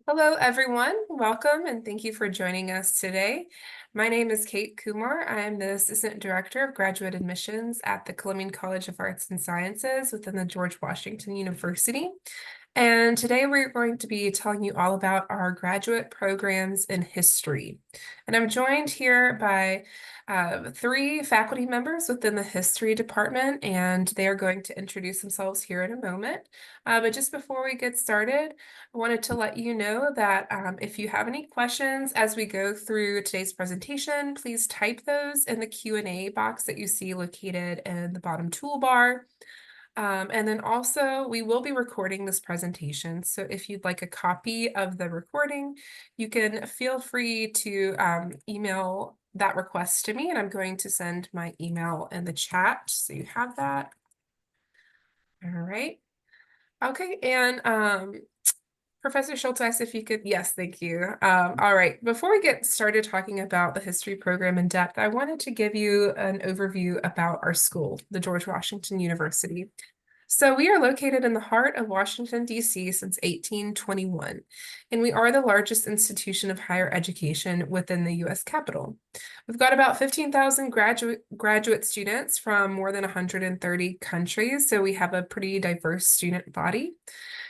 Hello, everyone. Welcome and thank you for joining us today. My name is Kate Kumar. I am the Assistant Director of Graduate Admissions at the Columbine College of Arts and Sciences within the George Washington University. And today we're going to be telling you all about our graduate programs in history. And I'm joined here by three faculty members within the history department, and they are going to introduce themselves here in a moment. But just before we get started, I wanted to let you know that if you have any questions as we go through today's presentation, please type those in the Q&A box that you see located in the bottom toolbar. And then also, we will be recording this presentation. So if you'd like a copy of the recording, you can feel free to email that request to me, and I'm going to send my email in the chat so you have that. All right. Okay, and Professor Schultes, if you could, yes, thank you. All right, before we get started talking about the history program in depth, I wanted to give you an overview about our school, the George Washington University. So we are located in the heart of Washington, D.C. since 1821, and we are the largest institution of higher education within the U.S. Capitol. We've got about 15,000 graduate students from more than 130 countries, so we have a pretty diverse student body.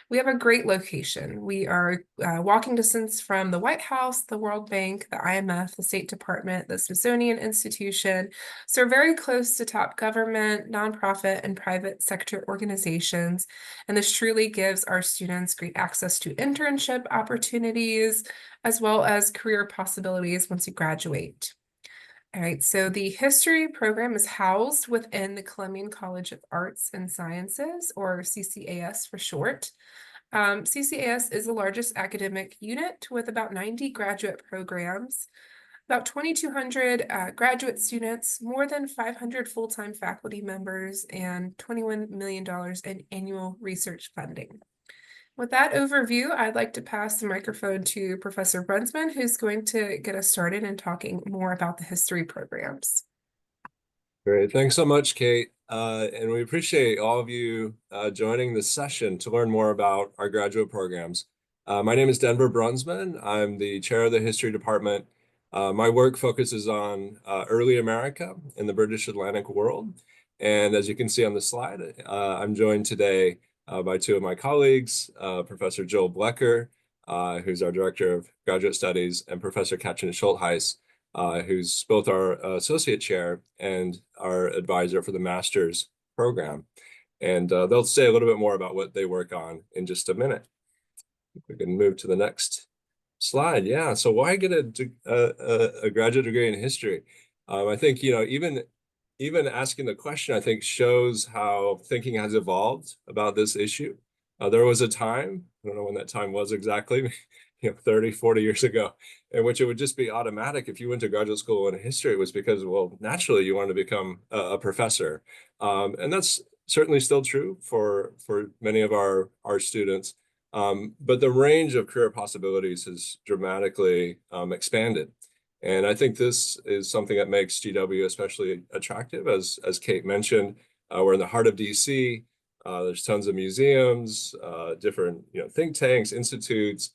We have a great location. We are walking distance from the White House, the World Bank, the IMF, the State Department, the Smithsonian Institution. So we're very close to top government, nonprofit, and private sector organizations. And this truly gives our students great access to internship opportunities, as well as career possibilities once you graduate. All right, so the history program is housed within the Columbine College of Arts and Sciences, or CCAS for short. CCAS is the largest academic unit with about 90 graduate programs, about 2,200 graduate students, more than 500 full-time faculty members, and $21 million in annual research funding. With that overview, I'd like to pass the microphone to Professor Brunsman, who's going to get us started in talking more about the history programs. Great. Thanks so much, Kate. And we appreciate all of you joining this session to learn more about our graduate programs. My name is Denver Brunsman. I'm the chair of the history department. My work focuses on early America in the British Atlantic world. And as you can see on the slide, I'm joined today by two of my colleagues, Professor Joel Blecker, who's our director of graduate studies, and Professor Katrin Schultheis, who's both our associate chair and our advisor for the master's program. And they'll say a little bit more about what they work on in just a minute. We can move to the next slide. Yeah, so why get a graduate degree in history? I think, even asking the question, I think, shows how thinking has evolved about this issue. There was a time, I don't know when that time was exactly, 30, 40 years ago, in which it would just be automatic. If you went to graduate school in history, it was because, well, naturally you wanted to become a professor. And that's certainly still true for many of our students. But the range of career possibilities has dramatically expanded. And I think this is something that makes GW especially attractive. As Kate mentioned, we're in the heart of DC. There's tons of museums, different think tanks, institutes,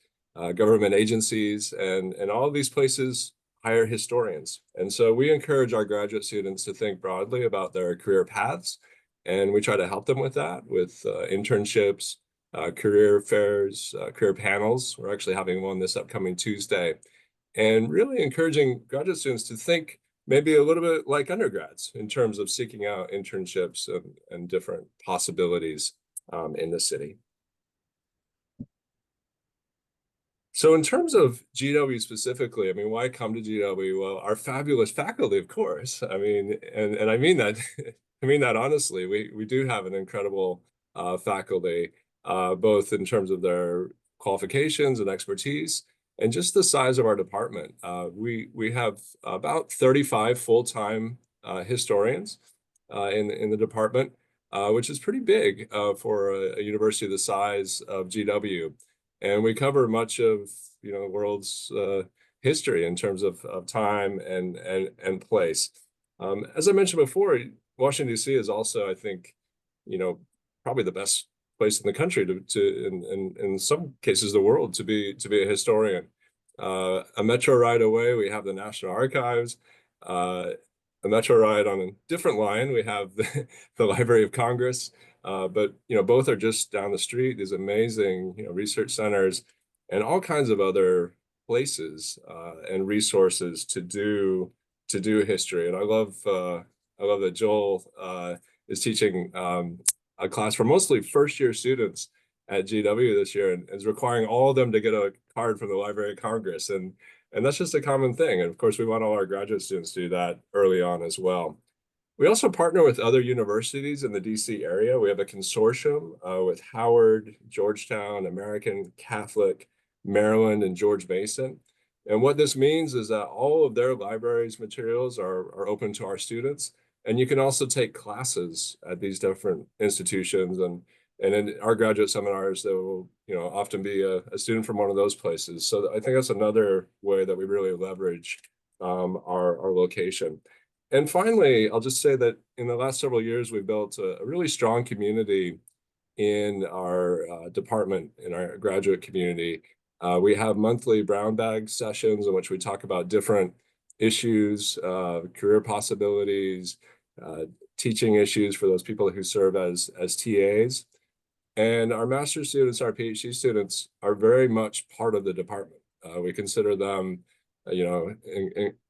government agencies, and all of these places hire historians. And so we encourage our graduate students to think broadly about their career paths, and we try to help them with that with internships, career fairs, career panels. We're actually having one this upcoming Tuesday, and really encouraging graduate students to think maybe a little bit like undergrads in terms of seeking out internships and different possibilities in the city. So in terms of GW specifically, I mean, why come to GW? Well, our fabulous faculty, of course. I mean, and I mean that, I mean that honestly. We do have an incredible faculty, both in terms of their qualifications and expertise, and just the size of our department. We have about 35 full-time historians in the department, which is pretty big for a university the size of GW. And we cover much of the world's history in terms of time and place. As I mentioned before, Washington, D.C. is also, I think, probably the best place in the country in some cases the world to be a historian. A metro ride away, we have the National Archives. A metro ride on a different line, we have the Library of Congress. But both are just down the street. These amazing research centers and all kinds of other places and resources to do history. And I love that Joel is teaching a class for mostly first-year students at GW this year, and is requiring all of them to get a card from the Library of Congress. And that's just a common thing. And of course, we want all our graduate students to do that early on as well. We also partner with other universities in the DC area. We have a consortium with Howard, Georgetown, American Catholic, Maryland, and George Mason. And what this means is that all of their libraries materials are open to our students. And you can also take classes at these different institutions. And in our graduate seminars, there will often be a student from one of those places. So I think that's another way that we really leverage our location. And finally, I'll just say that in the last several years, we've built a really strong community in our department, in our graduate community. We have monthly brown bag sessions in which we talk about different issues, career possibilities, teaching issues for those people who serve as TAs. And our master's students, our PhD students are very much part of the department. We consider them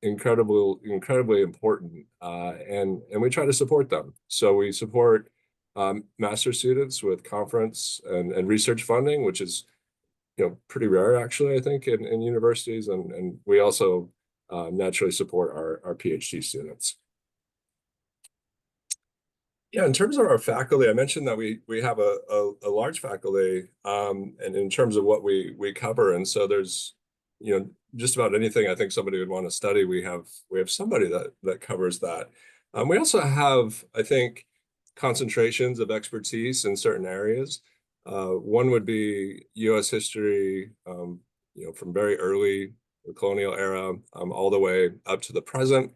incredibly important, and we try to support them. So we support master students with conference and research funding, which is pretty rare actually, I think, in universities, and we also naturally support our PhD students. Yeah, in terms of our faculty, I mentioned that we have a large faculty, and in terms of what we cover, and so there's just about anything I think somebody would want to study, we have somebody that covers that. We also have, I think, concentrations of expertise in certain areas. One would be U.S. history, from very early the colonial era all the way up to the present.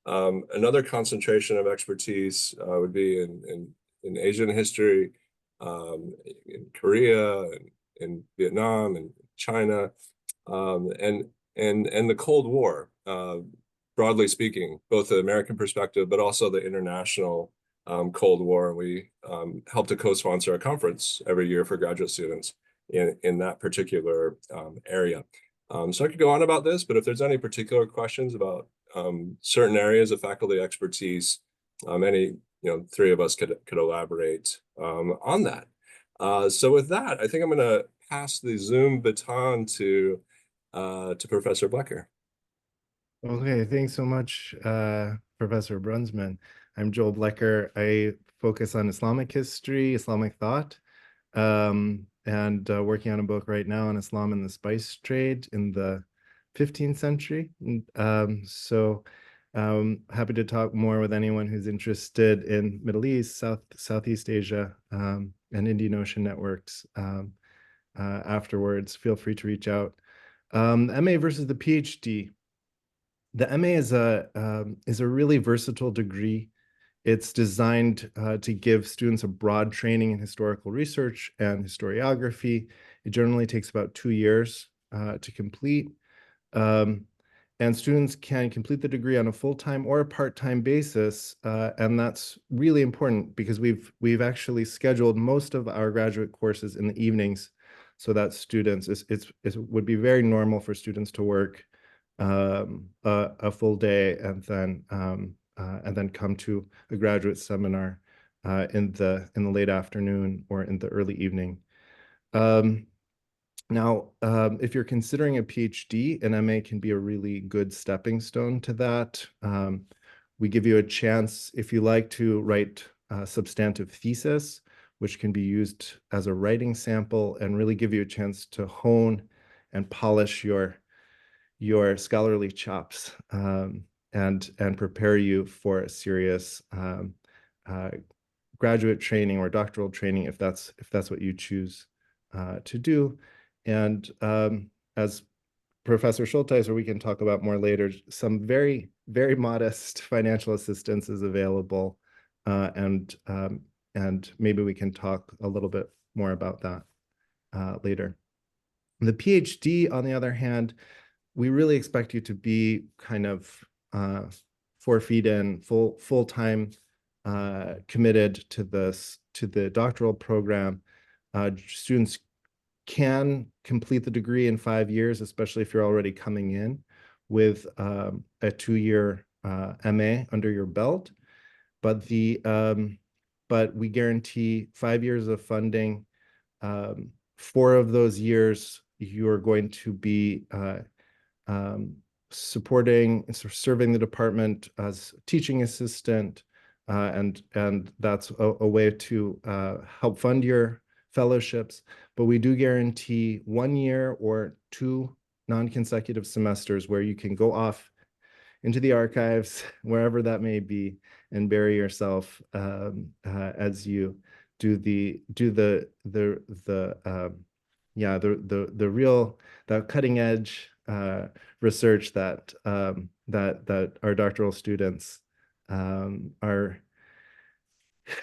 Another concentration of expertise would be in Asian history, in Korea, and in Vietnam, and China. And the Cold War, broadly speaking, both the American perspective, but also the international Cold War. We help to co-sponsor a conference every year for graduate students in that particular area. So I could go on about this, but if there's any particular questions about certain areas of faculty expertise, any three of us could elaborate on that. So with that, I think I'm going to pass the Zoom baton to Professor Blecker. Okay, thanks so much, Professor Brunsman. I'm Joel Blecker. I focus on Islamic history, Islamic thought, and working on a book right now on Islam and the spice trade in the 15th century. So happy to talk more with anyone who's interested in Middle East, Southeast Asia, and Indian Ocean networks afterwards. Feel free to reach out. MA versus the PhD. The MA is a really versatile degree. It's designed to give students a broad training in historical research and historiography. It generally takes about 2 years to complete. And students can complete the degree on a full-time or a part-time basis. And that's really important because we've actually scheduled most of our graduate courses in the evenings so that students, it would be very normal for students to work a full day and then come to a graduate seminar in the late afternoon or in the early evening. Now, if you're considering a PhD, an MA can be a really good stepping stone to that. We give you a chance, if you like, to write a substantive thesis, which can be used as a writing sample and really give you a chance to hone and polish your scholarly chops and prepare you for a serious graduate training or doctoral training if that's what you choose to do. And as Professor Schultheiser, we can talk about more later, some very, very modest financial assistance is available. And maybe we can talk a little bit more about that later. The PhD, on the other hand, we really expect you to be kind of 4 feet in, full-time committed to the doctoral program. Students can complete the degree in 5 years, especially if you're already coming in with a 2-year MA under your belt. But we guarantee 5 years of funding. 4 of those years, you're going to be supporting and serving the department as teaching assistant, and that's a way to help fund your fellowships. But we do guarantee 1 year or 2 non-consecutive semesters where you can go off into the archives, wherever that may be, and bury yourself as you do the real, that cutting edge research that our doctoral students are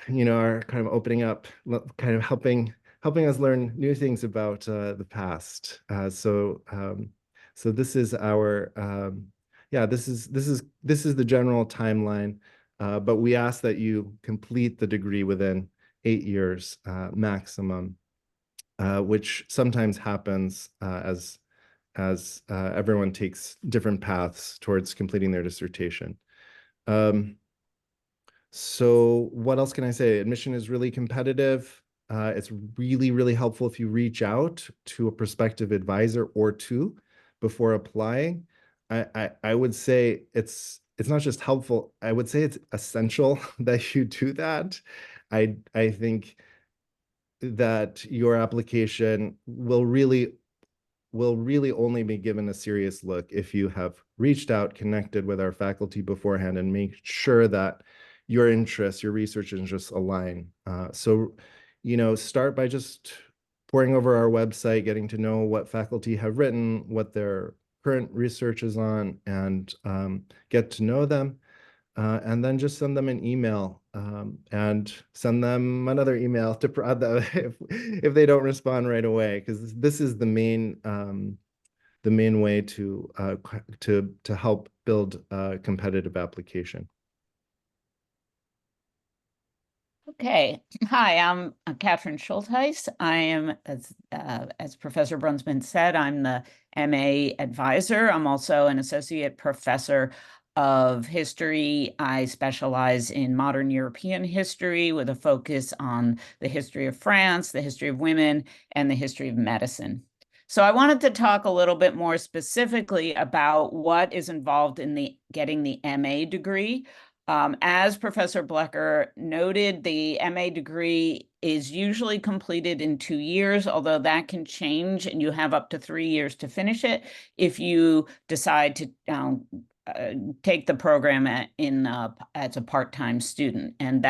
kind of opening up, kind of helping us learn new things about the past. So this is our this is the general timeline, but we ask that you complete the degree within 8 years maximum, which sometimes happens as everyone takes different paths towards completing their dissertation. So what else can I say? Admission is really competitive. It's really, really helpful if you reach out to a prospective advisor or two before applying. I would say it's not just helpful. I would say it's essential that you do that. I think that your application will really only be given a serious look if you have reached out, connected with our faculty beforehand, and make sure that your interests, your research interests align. So, start by just poring over our website, getting to know what faculty have written, what their current research is on, and get to know them. And then just send them an email, and send them another email to prod them if they don't respond right away, because this is the main way to help build a competitive application. Okay. Hi, I'm Catherine Schultheis. I am, as Professor Brunsman said, I'm the MA advisor. I'm also an associate professor of history. I specialize in modern European history with a focus on the history of France, the history of women, and the history of medicine. So I wanted to talk a little bit more specifically about what is involved in getting the MA degree. As Professor Blecker noted, the MA degree is usually completed in 2 years, although that can change, and you have up to 3 years to finish it if you decide to take the program as a part-time student. And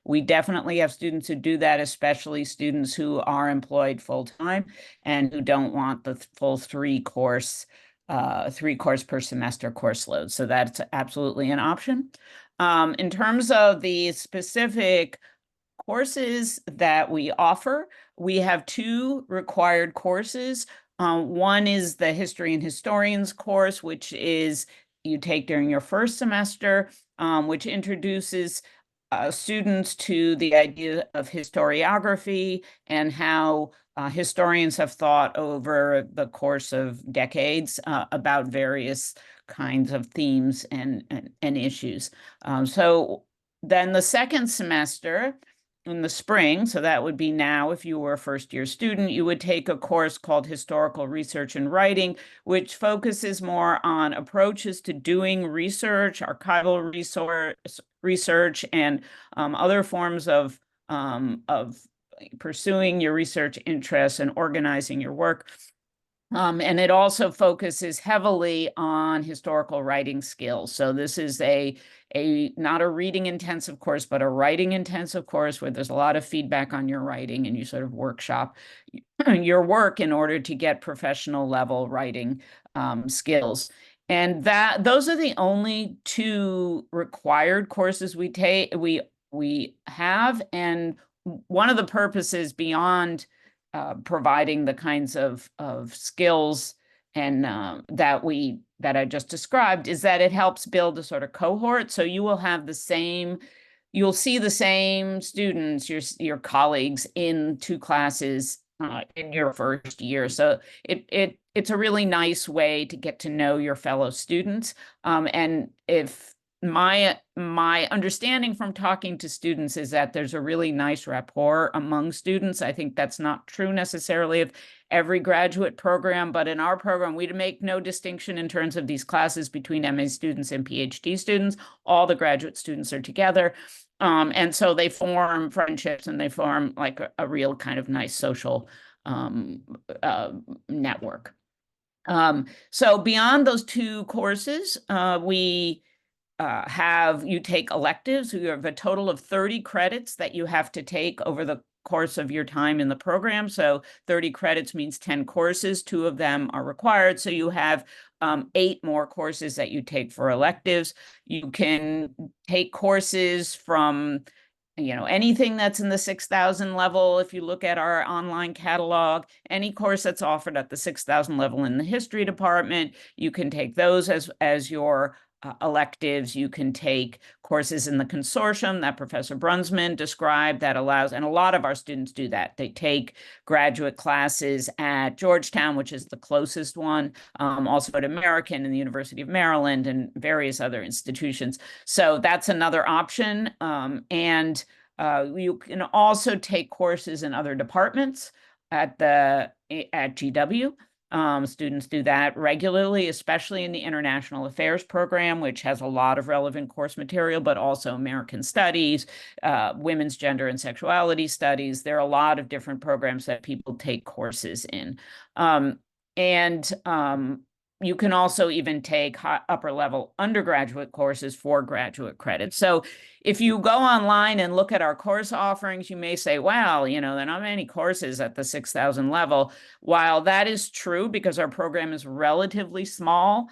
we definitely have students who do that, especially students who are employed full-time and who don't want the full 3-course per semester course load. So that's absolutely an option. In terms of the specific courses that we offer, we have 2 required courses. One is the History and Historians course, which is you take during your first semester, which introduces students to the idea of historiography and how historians have thought over the course of decades about various kinds of themes and issues. So then the second semester in the spring, so that would be now if you were a first-year student, you would take a course called Historical Research and Writing, which focuses more on approaches to doing research, archival research, and other forms of pursuing your research interests and organizing your work. And it also focuses heavily on historical writing skills. So this is not a reading intensive course, but a writing intensive course where there's a lot of feedback on your writing, and you sort of workshop your work in order to get professional level writing skills. And those are the only 2 required courses we have. And one of the purposes beyond providing the kinds of skills and that I just described is that it helps build a sort of cohort. So you will have you'll see the same students, your colleagues in 2 classes in your first year. So it's a really nice way to get to know your fellow students. And if my understanding from talking to students is that there's a really nice rapport among students. I think that's not true necessarily of every graduate program, but in our program, we make no distinction in terms of these classes between MA students and PhD students. All the graduate students are together. And so they form friendships and they form like a real kind of nice social network. So beyond those 2 courses, we you take electives. You have a total of 30 credits that you have to take over the course of your time in the program. So 30 credits means 10 courses. 2 of them are required. So you have 8 more courses that you take for electives. You can take courses from anything that's in the 6,000 level. If you look at our online catalog, any course that's offered at the 6,000 level in the history department, you can take those as your electives. You can take courses in the consortium that Professor Brunsman described that allows, and a lot of our students do that. They take graduate classes at Georgetown, which is the closest one, also at American and the University of Maryland and various other institutions. So that's another option. And you can also take courses in other departments at GW. Students do that regularly, especially in the International Affairs program, which has a lot of relevant course material, but also American Studies, Women's Gender and Sexuality Studies. There are a lot of different programs that people take courses in. You can also even take upper level undergraduate courses for graduate credit. So if you go online and look at our course offerings, you may say, wow, there are not many courses at the 6,000 level. While that is true because our program is relatively small,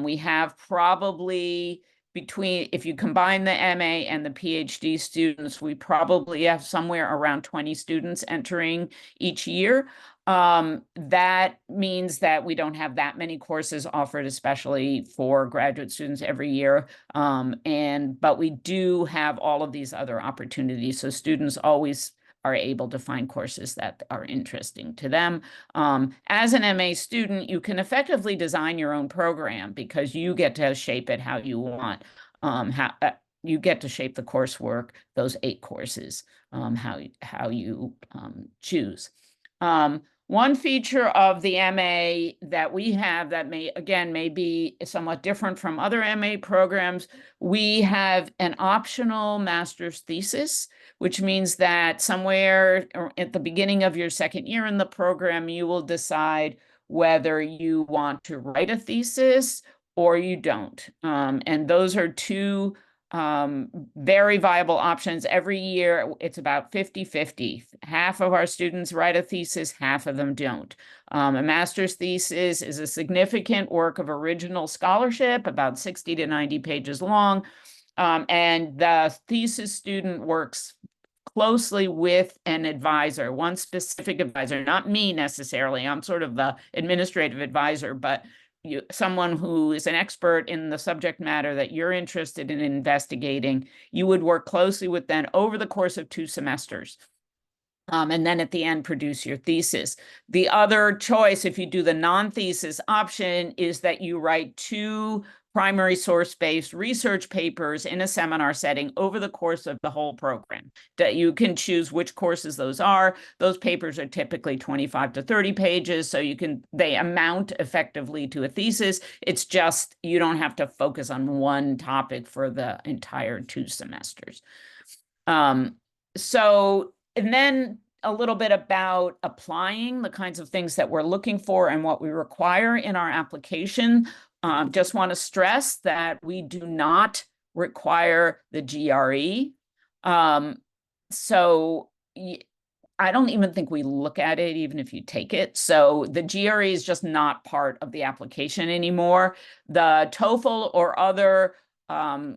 we have probably if you combine the MA and the PhD students, we probably have somewhere around 20 students entering each year. That means that we don't have that many courses offered, especially for graduate students every year. But we do have all of these other opportunities. So students always are able to find courses that are interesting to them. As an MA student, you can effectively design your own program because you get to shape it how you want. You get to shape the coursework, those 8 courses, how you choose. One feature of the MA that we have that may be somewhat different from other MA programs, we have an optional master's thesis, which means that somewhere at the beginning of your 2nd year in the program, you will decide whether you want to write a thesis or you don't. And those are 2 very viable options. Every year, it's about 50-50. Half of our students write a thesis, half of them don't. A master's thesis is a significant work of original scholarship, about 60 to 90 pages long. And the thesis student works closely with an advisor, one specific advisor, not me necessarily. I'm sort of the administrative advisor, but someone who is an expert in the subject matter that you're interested in investigating. You would work closely with them over the course of 2 semesters. And then at the end, produce your thesis. The other choice, if you do the non-thesis option, is that you write 2 primary source-based research papers in a seminar setting over the course of the whole program. That you can choose which courses those are. Those papers are typically 25 to 30 pages, so they amount effectively to a thesis. It's just you don't have to focus on one topic for the entire 2 semesters. And then a little bit about applying, the kinds of things that we're looking for and what we require in our application. Just want to stress that we do not require the GRE. So I don't even think we look at it, even if you take it. So the GRE is just not part of the application anymore. The TOEFL or other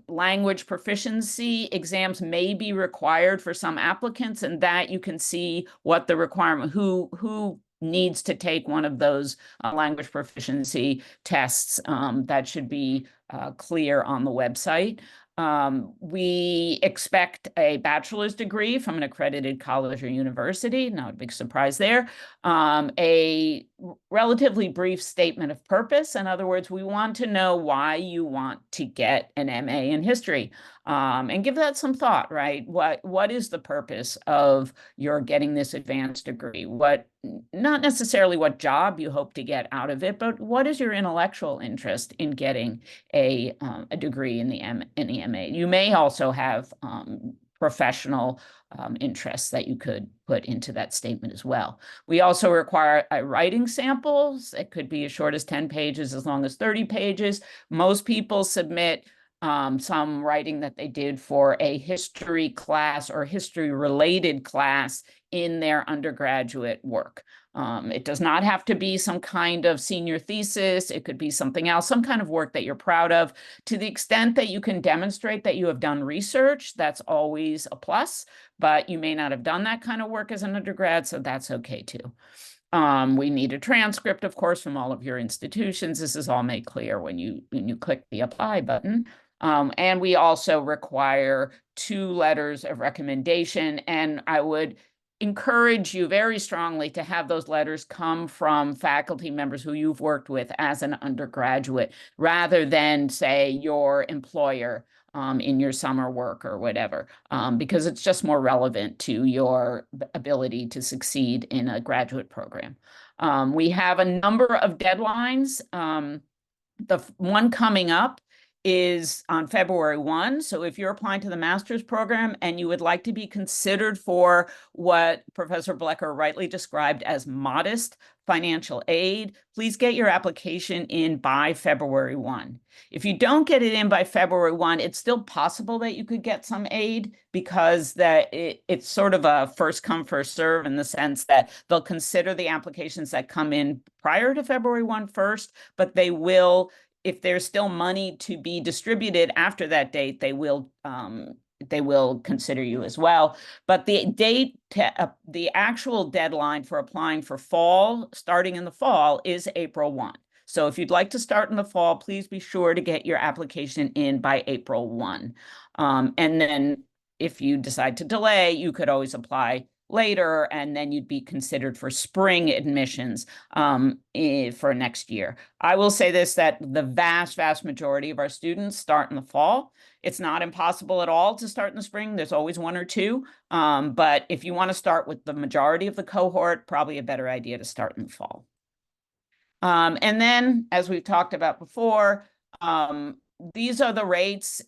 language proficiency exams may be required for some applicants, and that you can see what the requirement, who needs to take one of those language proficiency tests. That should be clear on the website. We expect a bachelor's degree from an accredited college or university, not a big surprise there. A relatively brief statement of purpose. In other words, we want to know why you want to get an MA in history, and give that some thought, right? What is the purpose of your getting this advanced degree? Not necessarily what job you hope to get out of it, but what is your intellectual interest in getting a degree in the MA? You may also have professional interests that you could put into that statement as well. We also require writing samples. It could be as short as 10 pages, as long as 30 pages. Most people submit some writing that they did for a history class or history-related class in their undergraduate work. It does not have to be some kind of senior thesis. It could be something else, some kind of work that you're proud of. To the extent that you can demonstrate that you have done research, that's always a plus, but you may not have done that kind of work as an undergrad, so that's okay too. We need a transcript, of course, from all of your institutions. This is all made clear when you click the apply button. And we also require 2 letters of recommendation, and I would encourage you very strongly to have those letters come from faculty members who you've worked with as an undergraduate, rather than, say, your employer in your summer work or whatever, because it's just more relevant to your ability to succeed in a graduate program. We have a number of deadlines. The one coming up is on February 1. So if you're applying to the master's program and you would like to be considered for what Professor Blecker rightly described as modest financial aid, please get your application in by February 1. If you don't get it in by February 1, it's still possible that you could get some aid, because it's sort of a first come, first serve, in the sense that they'll consider the applications that come in prior to February 1 first, but they will, if there's still money to be distributed after that date, they will consider you as well. But the actual deadline for applying for fall, starting in the fall, is April 1. So if you'd like to start in the fall, please be sure to get your application in by April 1. And then if you decide to delay, you could always apply later, and then you'd be considered for spring admissions for next year. I will say this, that the vast majority of our students start in the fall. It's not impossible at all to start in the spring. There's always 1 or 2. But if you want to start with the majority of the cohort, probably a better idea to start in the fall. And then, as we've talked about before, these are the rates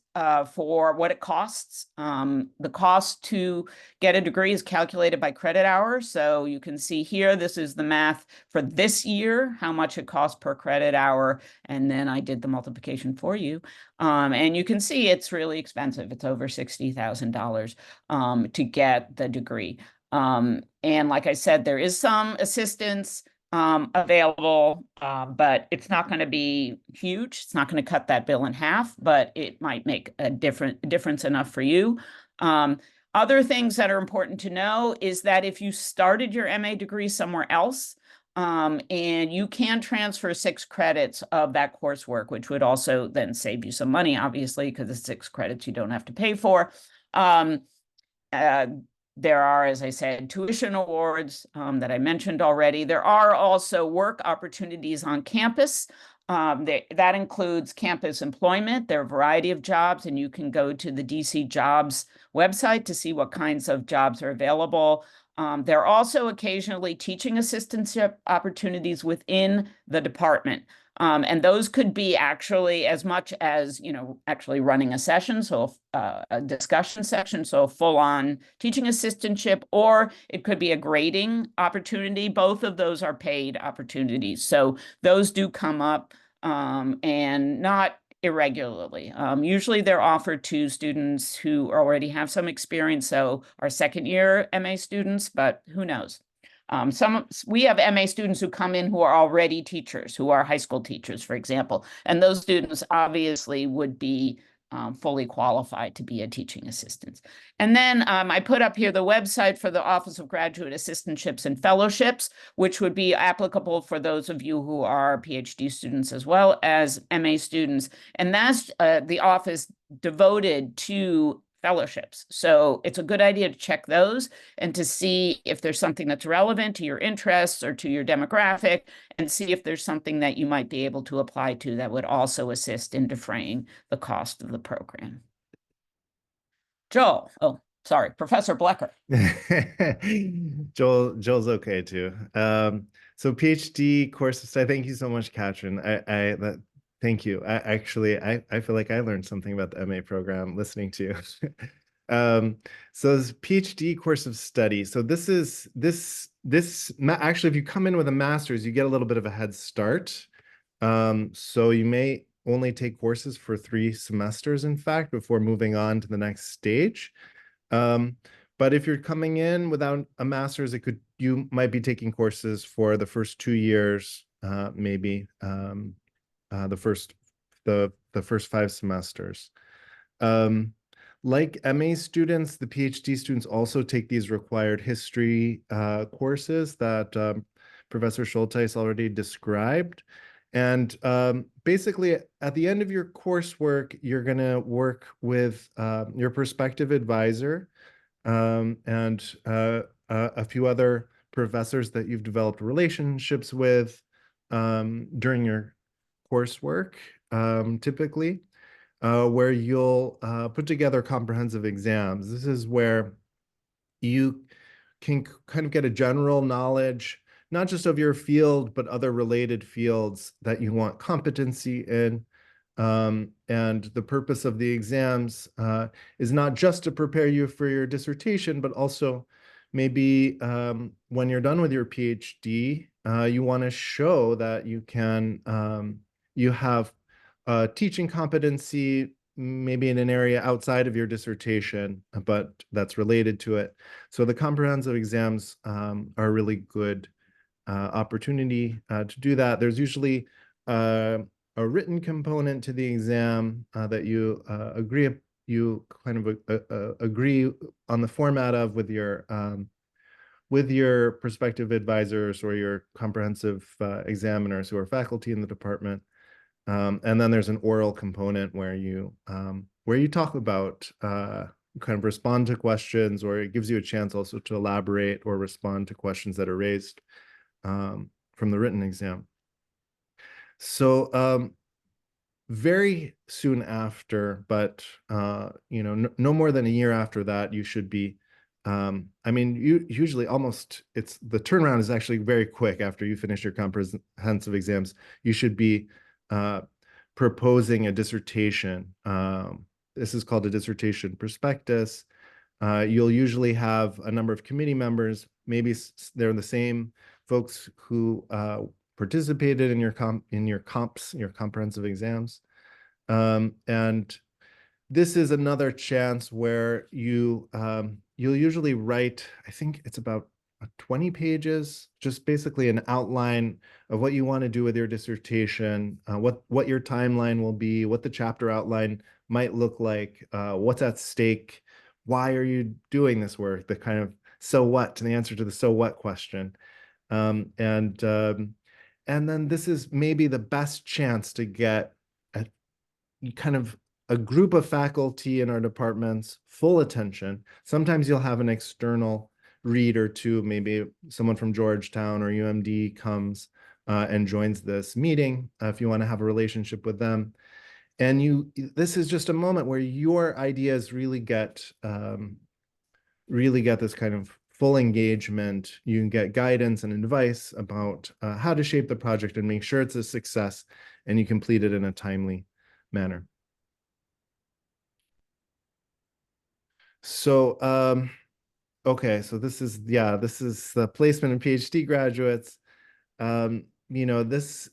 for what it costs. The cost to get a degree is calculated by credit hours. So you can see here, this is the math for this year, how much it costs per credit hour. And then I did the multiplication for you. And you can see it's really expensive. It's over $60,000 to get the degree. And like I said, there is some assistance available, but it's not going to be huge. It's not going to cut that bill in half, but it might make a difference enough for you. Other things that are important to know is that if you started your MA degree somewhere else, and you can transfer 6 credits of that coursework, which would also then save you some money, obviously, because it's 6 credits you don't have to pay for. There are, as I said, tuition awards that I mentioned already. There are also work opportunities on campus. That includes campus employment. There are a variety of jobs, and you can go to the DC Jobs website to see what kinds of jobs are available. There are also occasionally teaching assistantship opportunities within the department. And those could be actually as much as, actually running a session, so a discussion session, so a full-on teaching assistantship, or it could be a grading opportunity. Both of those are paid opportunities. So those do come up, and not irregularly. Usually they're offered to students who already have some experience, so our second-year MA students, but who knows? We have MA students who come in who are already teachers, who are high school teachers, for example, and those students obviously would be fully qualified to be a teaching assistant. And then I put up here the website for the Office of Graduate Assistantships and Fellowships, which would be applicable for those of you who are PhD students as well as MA students. And that's the office devoted to fellowships. So it's a good idea to check those and to see if there's something that's relevant to your interests or to your demographic, and see if there's something that you might be able to apply to that would also assist in defraying the cost of the program. Joel, oh, sorry, Professor Blecker. Joel's okay too. So PhD courses, thank you so much, Katrin. Thank you. I feel like I learned something about the MA program listening to you. So this PhD course of study. So actually, if you come in with a master's, you get a little bit of a head start. So you may only take courses for 3 semesters, in fact, before moving on to the next stage. But if you're coming in without a master's, you might be taking courses for the first 2 years, maybe. The first 5 semesters. Like MA students, the PhD students also take these required history courses that Professor Schultheis already described. And basically, at the end of your coursework, you're going to work with your prospective advisor and a few other professors that you've developed relationships with during your coursework, typically, where you'll put together comprehensive exams. This is where you can kind of get a general knowledge, not just of your field, but other related fields that you want competency in. And the purpose of the exams is not just to prepare you for your dissertation, but also maybe when you're done with your PhD, you want to show that you can you have teaching competency, maybe in an area outside of your dissertation, but that's related to it. So the comprehensive exams are a really good opportunity to do that. There's usually a written component to the exam that you agree on the format of with your prospective advisors or your comprehensive examiners who are faculty in the department. And then there's an oral component where you talk about kind of respond to questions, or it gives you a chance also to elaborate or respond to questions that are raised from the written exam. So very soon after, but no more than a year after that, you should be. Usually the turnaround is actually very quick after you finish your comprehensive exams. You should be proposing a dissertation. This is called a dissertation prospectus. You'll usually have a number of committee members. Maybe they're the same folks who participated in your comprehensive exams. And this is another chance where you'll usually write, I think it's about 20 pages, just basically an outline of what you want to do with your dissertation, what your timeline will be, what the chapter outline might look like, what's at stake, why are you doing this work, the kind of so what, the answer to the so what question. And then this is maybe the best chance to get a group of faculty in our departments full attention. Sometimes you'll have an external read or two, maybe someone from Georgetown or UMD comes and joins this meeting if you want to have a relationship with them. And this is just a moment where your ideas really get this kind of full engagement. You can get guidance and advice about how to shape the project and make sure it's a success, and you complete it in a timely manner. So, okay, so this is the placement of PhD graduates.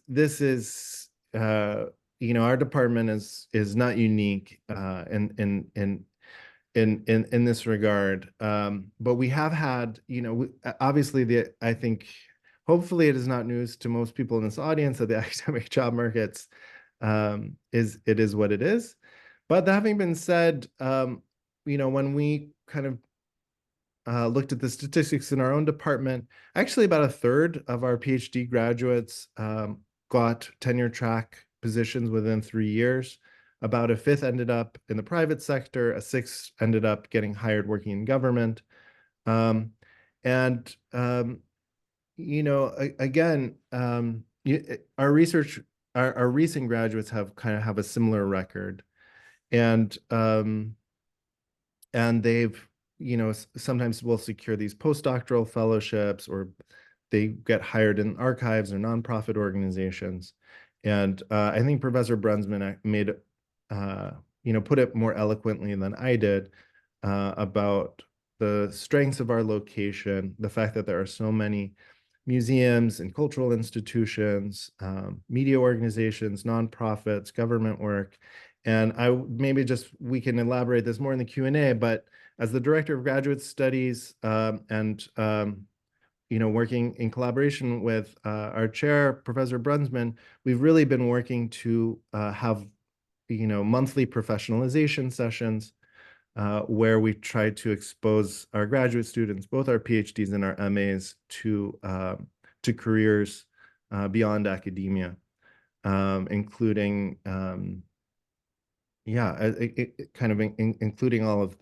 This is our department is not unique in this regard, but we have had obviously I think hopefully it is not news to most people in this audience that the academic job markets is what it is. But that having been said, when we kind of looked at the statistics in our own department, actually about a third of our PhD graduates got tenure track positions within 3 years. About a fifth ended up in the private sector, a sixth ended up getting hired working in government. Again, our research, our recent graduates have a similar record, and they've sometimes will secure these postdoctoral fellowships, or they get hired in archives or nonprofit organizations. And I think Professor Brunsman made put it more eloquently than I did about the strengths of our location, the fact that there are so many museums and cultural institutions, media organizations, nonprofits, government work. And we can elaborate this more in the Q&A, but as the Director of Graduate Studies and working in collaboration with our chair, Professor Brunsman, we've really been working to have monthly professionalization sessions where we try to expose our graduate students, both our PhDs and our MAs, to careers beyond academia, including including all of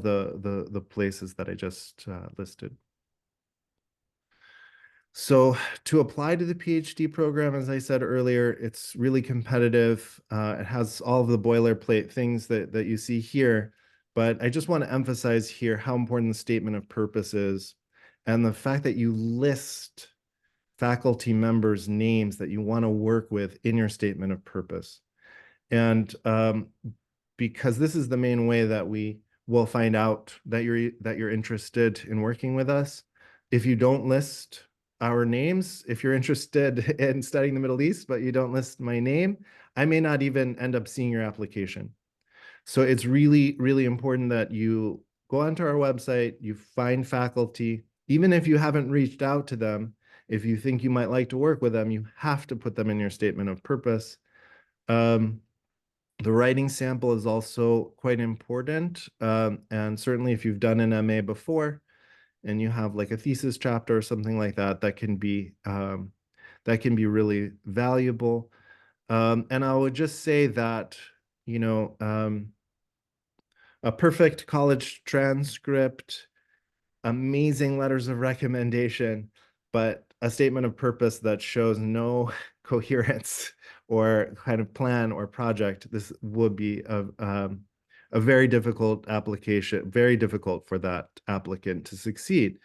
the places that I just listed. So to apply to the PhD program, as I said earlier, it's really competitive. It has all of the boilerplate things that you see here, but I just want to emphasize here how important the statement of purpose is, and the fact that you list faculty members' names that you want to work with in your statement of purpose. And because this is the main way that we will find out that you're interested in working with us. If you don't list our names, if you're interested in studying the Middle East, but you don't list my name, I may not even end up seeing your application. So it's really, really important that you go onto our website, you find faculty, even if you haven't reached out to them. If you think you might like to work with them, you have to put them in your statement of purpose. The writing sample is also quite important. And certainly if you've done an MA before, and you have like a thesis chapter or something like that, that can be really valuable. And I would just say that, a perfect college transcript, amazing letters of recommendation, but a statement of purpose that shows no coherence or kind of plan or project, this would be a very difficult application, very difficult for that applicant to succeed.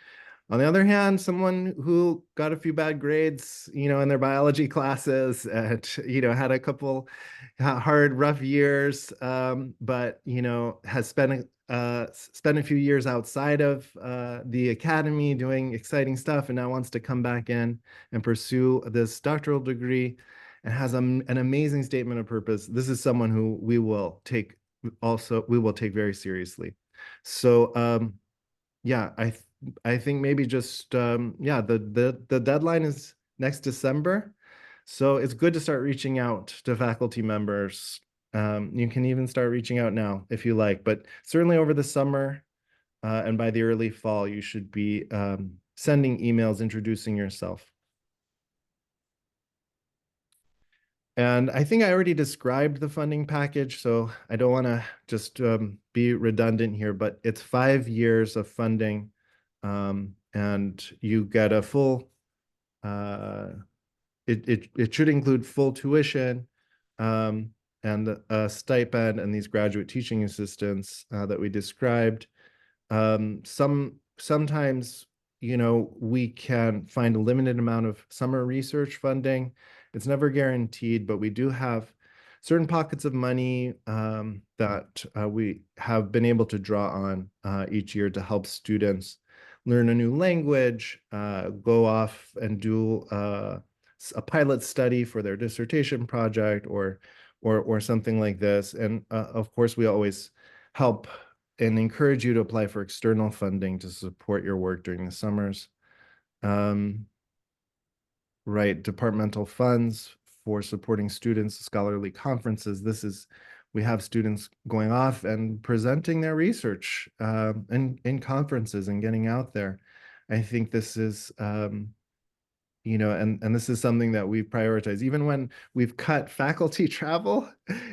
On the other hand, someone who got a few bad grades, in their biology classes and, had a couple hard, rough years, but, has spent a few years outside of the academy doing exciting stuff, and now wants to come back in and pursue this doctoral degree and has an amazing statement of purpose. This is someone who we will take very seriously. So yeah, I think maybe just the deadline is next December, so it's good to start reaching out to faculty members. You can even start reaching out now if you like, but certainly over the summer and by the early fall, you should be sending emails introducing yourself. And I think I already described the funding package, so I don't want to just be redundant here, but it's 5 years of funding, and you get a full, it should include full tuition and a stipend and these graduate teaching assistants that we described. Sometimes, we can find a limited amount of summer research funding. It's never guaranteed, but we do have certain pockets of money that we have been able to draw on each year to help students learn a new language, go off and do a pilot study for their dissertation project or something like this. And of course, we always help and encourage you to apply for external funding to support your work during the summers. Right, departmental funds for supporting students, scholarly conferences. We have students going off and presenting their research in conferences and getting out there. I think this is, you know, and this is something that we've prioritized. Even when we've cut faculty travel,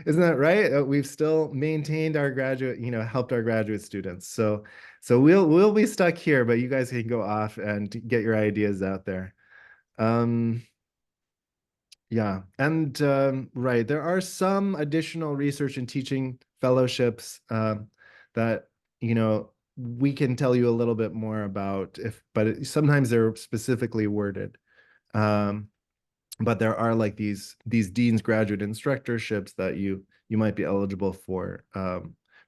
isn't that right? We've still maintained our graduate, you know, helped our graduate students. So we'll be stuck here, but you guys can go off and get your ideas out there. Yeah, and right, there are some additional research and teaching fellowships that, you know, we can tell you a little bit more about, sometimes they're specifically worded. But there are like these Dean's Graduate Instructorships that you might be eligible for,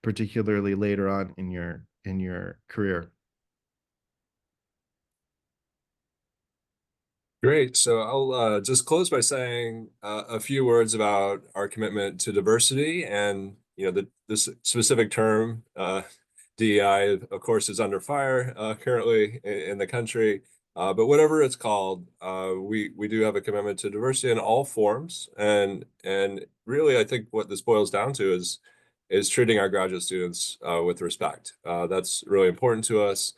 particularly later on in your career. Great. So I'll just close by saying a few words about our commitment to diversity, and you know, this specific term, DEI, of course, is under fire currently in the country. But whatever it's called, we do have a commitment to diversity in all forms, and really, I think what this boils down to is treating our graduate students with respect. That's really important to us.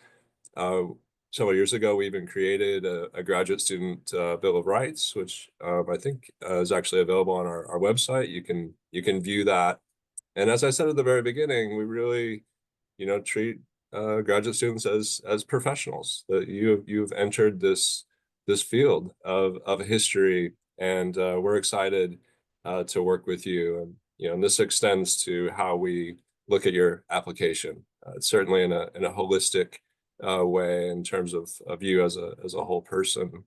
Several years ago, we even created a graduate student Bill of Rights, which I think is actually available on our website. You can view that. And as I said at the very beginning, we really, you know, treat graduate students as professionals. That you've entered this field of history, and we're excited to work with you. And you know, and this extends to how we look at your application. Certainly in a holistic way, in terms of you as a whole person,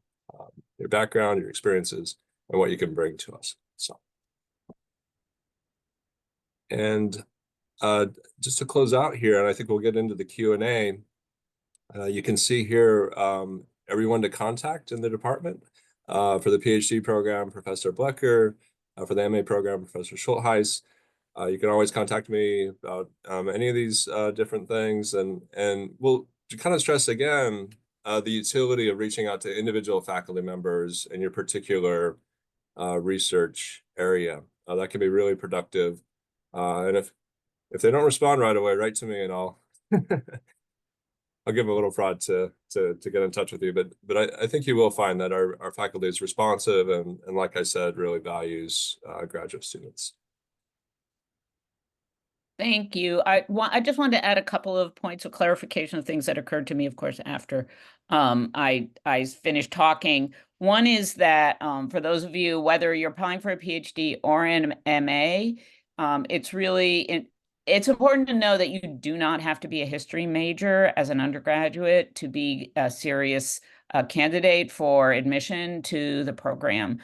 your background, your experiences, and what you can bring to us. So, and just to close out here, and I think we'll get into the Q&A, you can see here everyone to contact in the department. For the PhD program, Professor Blecker. For the MA program, Professor Schultheis. You can always contact me about any of these different things, and we'll kind of stress again the utility of reaching out to individual faculty members in your particular research area. That can be really productive. And if they don't respond right away, write to me, and I'll I'll give them a little prod to get in touch with you. But I think you will find that our faculty is responsive, and like I said, really values graduate students. Thank you. I just wanted to add a couple of points of clarification of things that occurred to me, of course, after I finished talking. One is that for those of you, whether you're applying for a PhD or an MA, it's important to know that you do not have to be a history major as an undergraduate to be a serious candidate for admission to the program.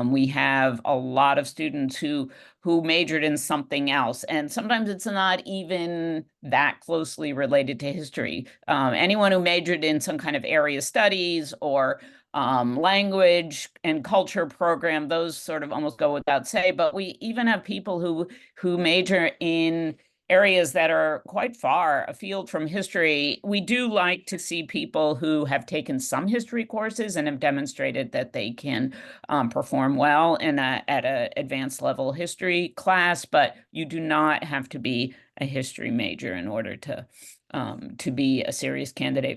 We have a lot of students who majored in something else, and sometimes it's not even that closely related to history. Anyone who majored in some kind of area studies or language and culture program, those sort of almost go without say, but we even have people who major in areas that are quite far afield from history. We do like to see people who have taken some history courses and have demonstrated that they can perform well at an advanced level history class, but you do not have to be a history major in order to be a serious candidate